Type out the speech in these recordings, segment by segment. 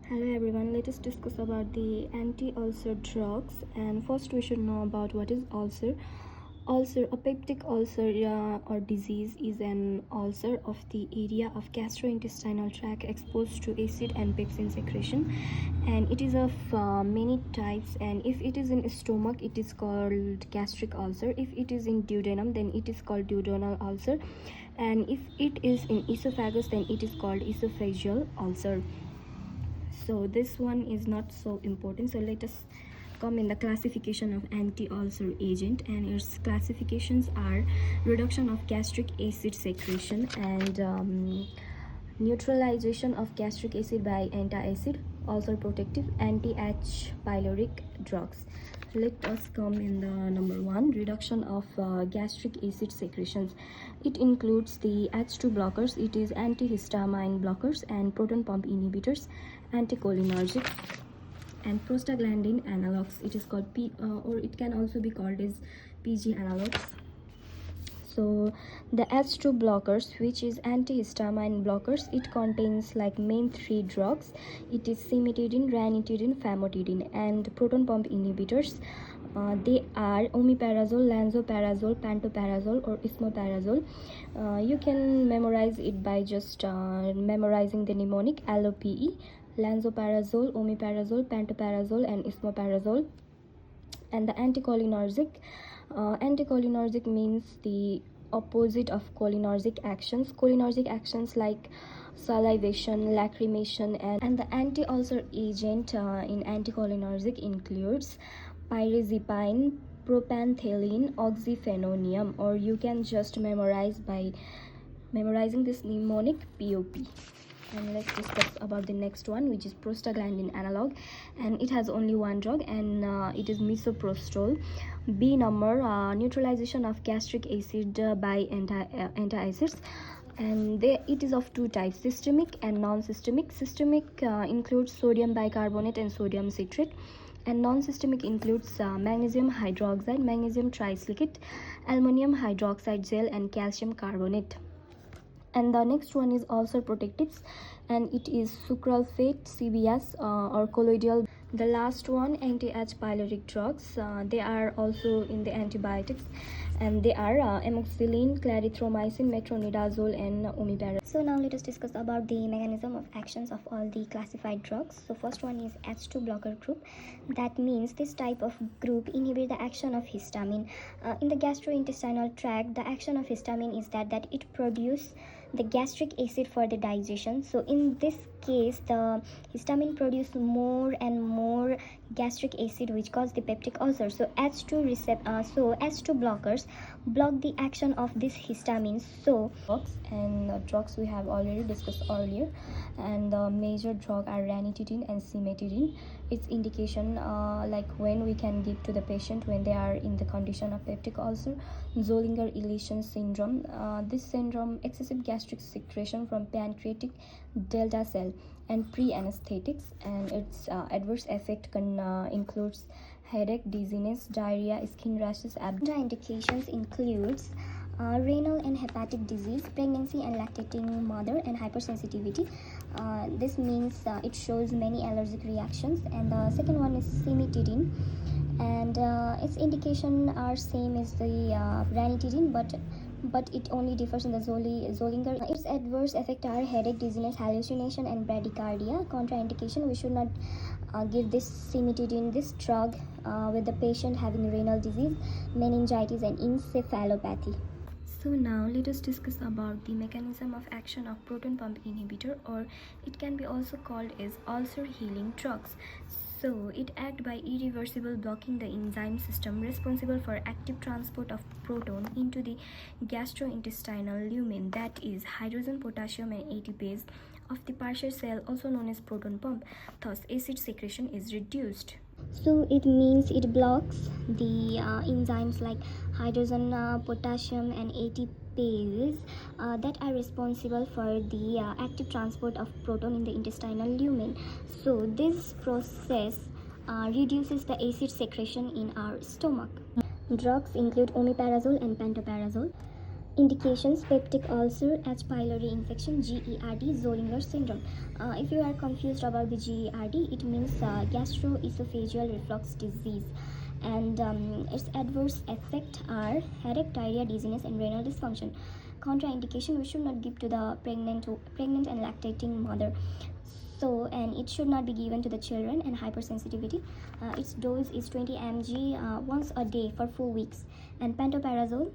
Hello everyone, let us discuss about the anti-ulcer drugs. And first we should know about what is ulcer. A peptic ulcer or disease is an ulcer of the area of gastrointestinal tract exposed to acid and pepsin secretion, and it is of many types. And if it is in stomach, it is called gastric ulcer. If it is in duodenum, then it is called duodenal ulcer, and if it is in esophagus, then it is called esophageal ulcer. So this one is not so important, so let us come in the classification of anti-ulcer agent, and its classifications are reduction of gastric acid secretion and neutralization of gastric acid by antacid, ulcer protective, anti-H pyloric drugs. Let us come in the number one, reduction of gastric acid secretions. It includes the H2 blockers, it is antihistamine blockers and proton pump inhibitors, anticholinergic, and prostaglandin analogs. It is called or it can also be called as PG analogs. So the H2 blockers, which is antihistamine blockers, it contains like main three drugs. It is cimetidine, ranitidine, famotidine. And proton pump inhibitors, they are omeprazole, lansoprazole, pantoprazole, or esomeprazole. You can memorize it by just memorizing the mnemonic LOPE: lansoprazole, omeprazole, pantoprazole, and esomeprazole. And the anticholinergic means the opposite of cholinergic actions. Cholinergic actions like salivation, lacrimation, and the anti-ulcer agent in anticholinergic includes pyrazipine, propanthelin, oxyphenonium, or you can just memorize by memorizing this mnemonic POP. And let's discuss about the next one, which is prostaglandin analog, and it has only one drug, and it is misoprostol. B number, neutralization of gastric acid by antacids, and it is of two types, systemic and non-systemic. Systemic includes sodium bicarbonate and sodium citrate, and non-systemic includes magnesium hydroxide, magnesium trisilicate, aluminum hydroxide gel, and calcium carbonate. And the next one is ulcer protectives, and it is sucralfate, CBS, or colloidal. The last one, anti-H pyloric drugs, they are also in the antibiotics, and they are amoxicillin, clarithromycin, metronidazole, and omeprazole. So now let us discuss about the mechanism of actions of all the classified drugs. So first one is H2 blocker group. That means this type of group inhibit the action of histamine in the gastrointestinal tract. The action of histamine is that it produces the gastric acid for the digestion. So in this case, the histamine produce more and more gastric acid, which cause the peptic ulcer. So H2 blockers block the action of this histamine. So Drugs we have already discussed earlier, and the major drug are ranitidine and cimetidine. Its indication, like when we can give to the patient when they are in the condition of peptic ulcer, Zollinger-Ellison syndrome. This syndrome, excessive gastric secretion from pancreatic delta cell, and pre-anesthetics, and its adverse effect includes headache, dizziness, diarrhea, skin rashes, contraindications includes renal and hepatic disease, pregnancy and lactating mother, and hypersensitivity. This means it shows many allergic reactions. And the second one is cimetidine, and its indication are same as the ranitidine, but it only differs in the Zollinger. Its adverse effect are headache, dizziness, hallucination, and bradycardia. Contraindication: we should not give this cimetidine, this drug, with the patient having renal disease, meningitis, and encephalopathy. So now let us discuss about the mechanism of action of proton pump inhibitor, or it can be also called as ulcer healing drugs. So it acts by irreversible blocking the enzyme system responsible for active transport of proton into the gastrointestinal lumen, that is hydrogen, potassium, and ATPase of the partial cell, also known as proton pump. Thus acid secretion is reduced. So it means it blocks the enzymes like hydrogen, potassium, and ATPase that are responsible for the active transport of proton in the intestinal lumen. So this process reduces the acid secretion in our stomach. Drugs include omeprazole and pantoprazole. Indications: peptic ulcer, H. pylori infection, GERD, Zollinger syndrome. If you are confused about the GERD, it means gastroesophageal reflux disease, and its adverse effects are headache, diarrhea, dizziness, and renal dysfunction. Contraindication: we should not give to the pregnant and lactating mother. So, and it should not be given to the children, and hypersensitivity. Its dose is 20 mg once a day for 4 weeks, and pantoprazole.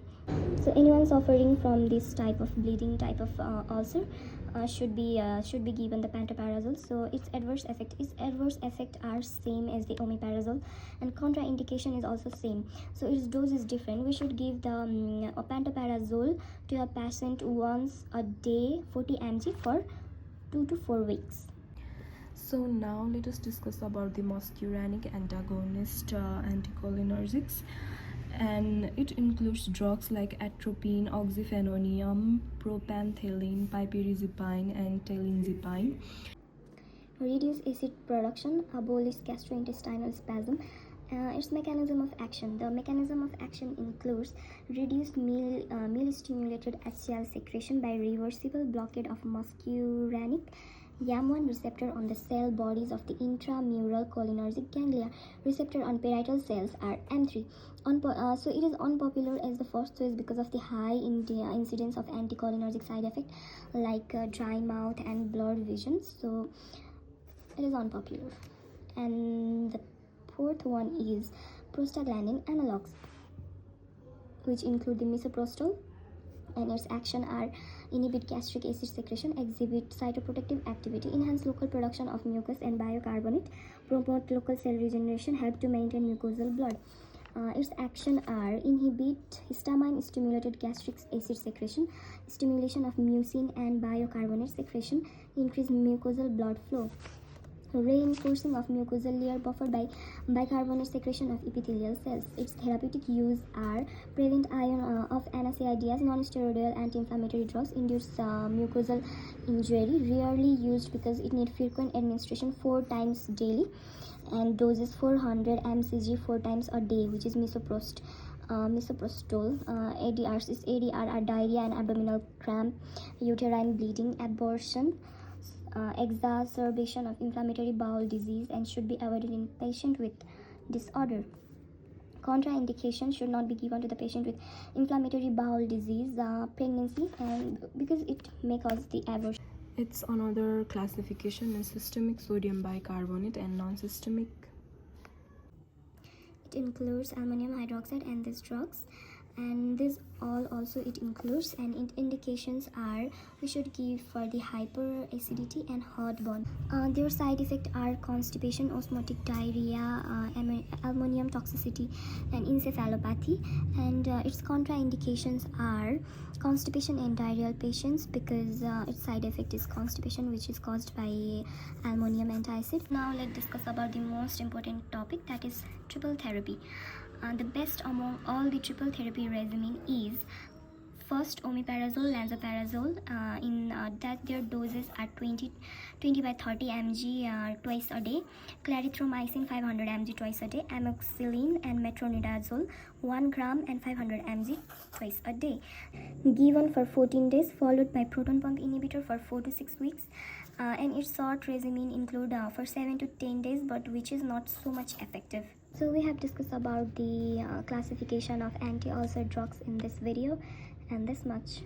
So anyone suffering from this type of bleeding type of ulcer should be given the pantoprazole. So its adverse effect are same as the omeprazole, and contraindication is also same. So its dose is different. We should give the pantoprazole to a patient once a day, 40 mg for 2 to 4 weeks. So now let us discuss about the muscarinic antagonist anticholinergics, and it includes drugs like atropine, oxyphenonium, propanthelin, piperazepine, and telinzepine. Reduce acid production, abolish gastrointestinal spasm. Its mechanism of action. The mechanism of action includes reduced meal-stimulated HCl secretion by reversible blockade of muscarinic YAM1 receptor on the cell bodies of the intramural cholinergic ganglia. Receptor on parietal cells are M3. So it is unpopular as the first choice because of the high incidence of anticholinergic side effects like dry mouth and blurred vision. So it is unpopular. And the fourth one is prostaglandin analogs, which include the misoprostol, and its action are inhibit gastric acid secretion, exhibit cytoprotective activity, enhance local production of mucus and bicarbonate, promote local cell regeneration, help to maintain mucosal blood. Its action are inhibit histamine stimulated gastric acid secretion, stimulation of mucin and bicarbonate secretion, increase mucosal blood flow, reinforcing of mucosal layer buffered by bicarbonate secretion of epithelial cells. Its therapeutic use are prevent ion of NSAIDs, non-steroidal anti-inflammatory drugs, induce mucosal injury, rarely used because it needs frequent administration 4 times daily, and doses 400 mcg 4 times a day, which is misoprostol. ADR are diarrhea and abdominal cramp, uterine bleeding, abortion, exacerbation of inflammatory bowel disease, and should be avoided in patient with disorder. Contraindication: should not be given to the patient with inflammatory bowel disease, pregnancy, and because it may cause the abortion. Its another classification is systemic sodium bicarbonate and non-systemic. It includes ammonium hydroxide and these drugs, and this all also it includes, and indications are we should give for the hyperacidity and heartburn. Their side effects are constipation, osmotic diarrhea, ammonium toxicity, and encephalopathy, and its contraindications are constipation in diarrheal patients because its side effect is constipation, which is caused by ammonium antacid. Now let's discuss about the most important topic, that is triple therapy. The best among all the triple therapy regimen is first omeprazole, lansoprazole, in that their doses are 20 by 30 mg twice a day, clarithromycin 500 mg twice a day, amoxicillin and metronidazole 1 gram and 500 mg twice a day, given for 14 days, followed by proton pump inhibitor for 4 to 6 weeks. And its short regimen include for 7 to 10 days, but which is not so much effective. So we have discussed about the classification of anti-ulcer drugs in this video, and this much.